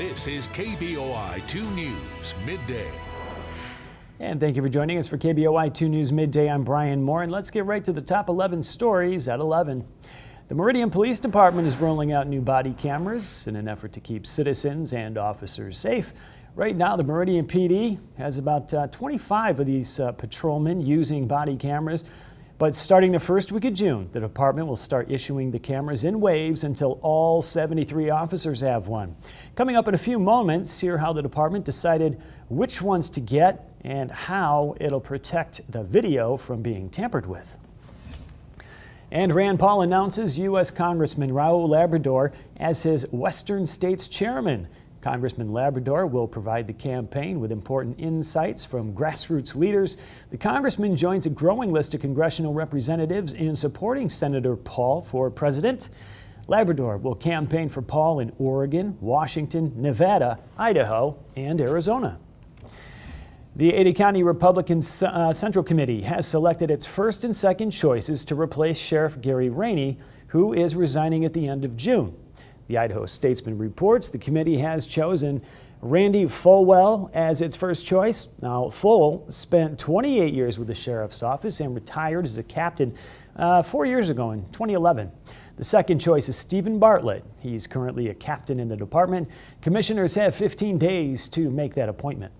This is KBOI 2 News Midday. And thank you for joining us for KBOI 2 News Midday. I'm Brian Moore, and let's get right to the top 11 stories at 11. The Meridian Police Department is rolling out new body cameras in an effort to keep citizens and officers safe. Right now, the Meridian PD has about 25 of these patrolmen using body cameras. But starting the first week of June, the department will start issuing the cameras in waves until all 73 officers have one. Coming up in a few moments, hear how the department decided which ones to get and how it'll protect the video from being tampered with. And Rand Paul announces U.S. Congressman Raul Labrador as his Western States Chairman. Congressman Labrador will provide the campaign with important insights from grassroots leaders. The congressman joins a growing list of congressional representatives in supporting Senator Paul for president. Labrador will campaign for Paul in Oregon, Washington, Nevada, Idaho, and Arizona. The Ada County Republican Central Committee has selected its first and second choices to replace Sheriff Gary Rainey, who is resigning at the end of June. The Idaho Statesman reports the committee has chosen Randy Fulwell as its first choice. Now, Full spent 28 years with the sheriff's office and retired as a captain 4 years ago in 2011. The second choice is Stephen Bartlett. He's currently a captain in the department. Commissioners have 15 days to make that appointment.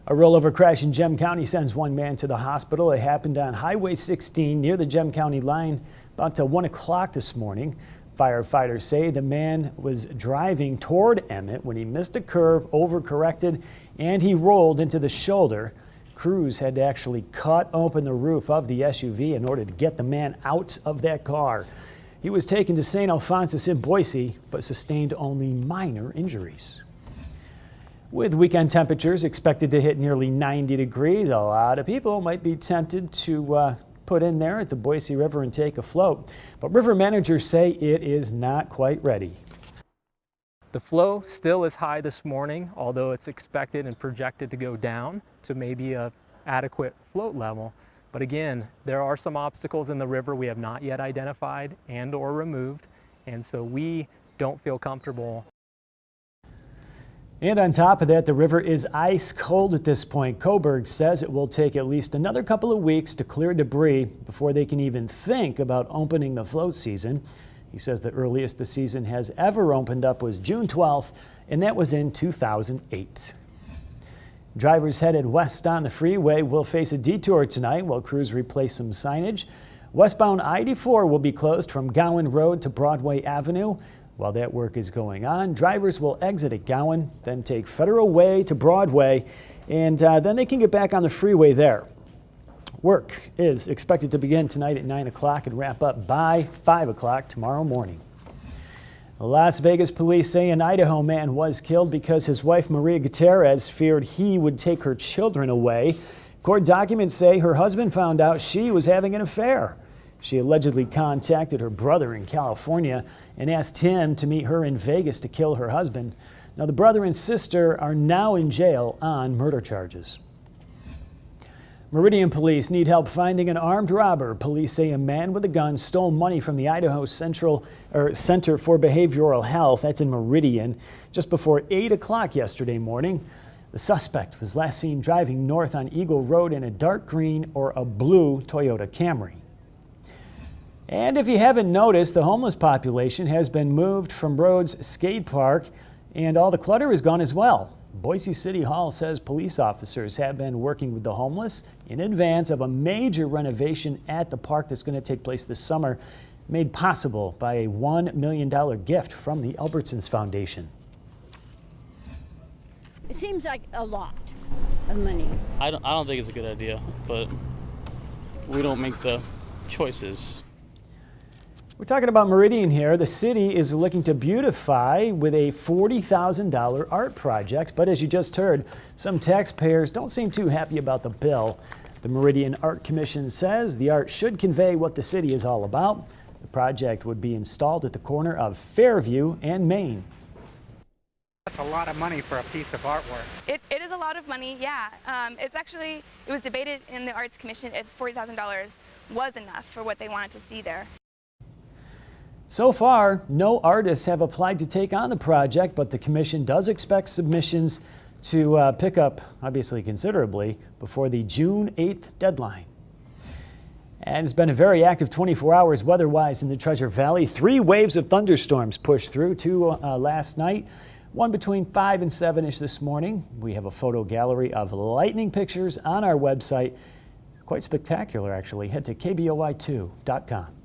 A rollover crash in Gem County sends one man to the hospital. It happened on Highway 16 near the Gem County line about 1 o'clock this morning. Firefighters say the man was driving toward Emmett when he missed a curve, overcorrected, and he rolled into the shoulder. Crews had to actually cut open the roof of the SUV in order to get the man out of that car. He was taken to St. Alphonsus in Boise, but sustained only minor injuries. With weekend temperatures expected to hit nearly 90 degrees, a lot of people might be tempted to put in there at the Boise River and take a float. But river managers say it is not quite ready. The flow still is high this morning, although it's expected and projected to go down to maybe a adequate float level. But again, there are some obstacles in the river we have not yet identified and or removed, and so we don't feel comfortable. And on top of that, the river is ice cold at this point. Coburg says it will take at least another couple of weeks to clear debris before they can even think about opening the float season. He says the earliest the season has ever opened up was June 12th, and that was in 2008. Drivers headed west on the freeway will face a detour tonight while crews replace some signage. Westbound I-84 will be closed from Gowan Road to Broadway Avenue. While that work is going on, drivers will exit at Gowan, then take Federal Way to Broadway, and then they can get back on the freeway there. Work is expected to begin tonight at 9 o'clock and wrap up by 5 o'clock tomorrow morning. Las Vegas police say an Idaho man was killed because his wife Maria Gutierrez feared he would take her children away. Court documents say her husband found out she was having an affair. She allegedly contacted her brother in California and asked him to meet her in Vegas to kill her husband. Now, the brother and sister are now in jail on murder charges. Meridian police need help finding an armed robber. Police say a man with a gun stole money from the Idaho Center for Behavioral Health. That's in Meridian, just before 8 o'clock yesterday morning. The suspect was last seen driving north on Eagle Road in a dark green or a blue Toyota Camry. And if you haven't noticed, the homeless population has been moved from Rhodes Skate Park, and all the clutter is gone as well. Boise City Hall says police officers have been working with the homeless in advance of a major renovation at the park that's going to take place this summer, made possible by a $1 million gift from the Albertsons Foundation. It seems like a lot of money. I don't think it's a good idea, but we don't make the choices. We're talking about Meridian here. The city is looking to beautify with a $40,000 art project, but as you just heard, some taxpayers don't seem too happy about the bill. The Meridian Art Commission says the art should convey what the city is all about. The project would be installed at the corner of Fairview and Main. That's a lot of money for a piece of artwork. It is a lot of money, yeah. It was debated in the Arts Commission if $40,000 was enough for what they wanted to see there. So far, no artists have applied to take on the project, but the commission does expect submissions to pick up, obviously considerably, before the June 8th deadline. And it's been a very active 24 hours weather-wise in the Treasure Valley. 3 waves of thunderstorms pushed through, 2 last night, 1 between 5 and 7-ish this morning. We have a photo gallery of lightning pictures on our website. Quite spectacular, actually. Head to KBOI2.com.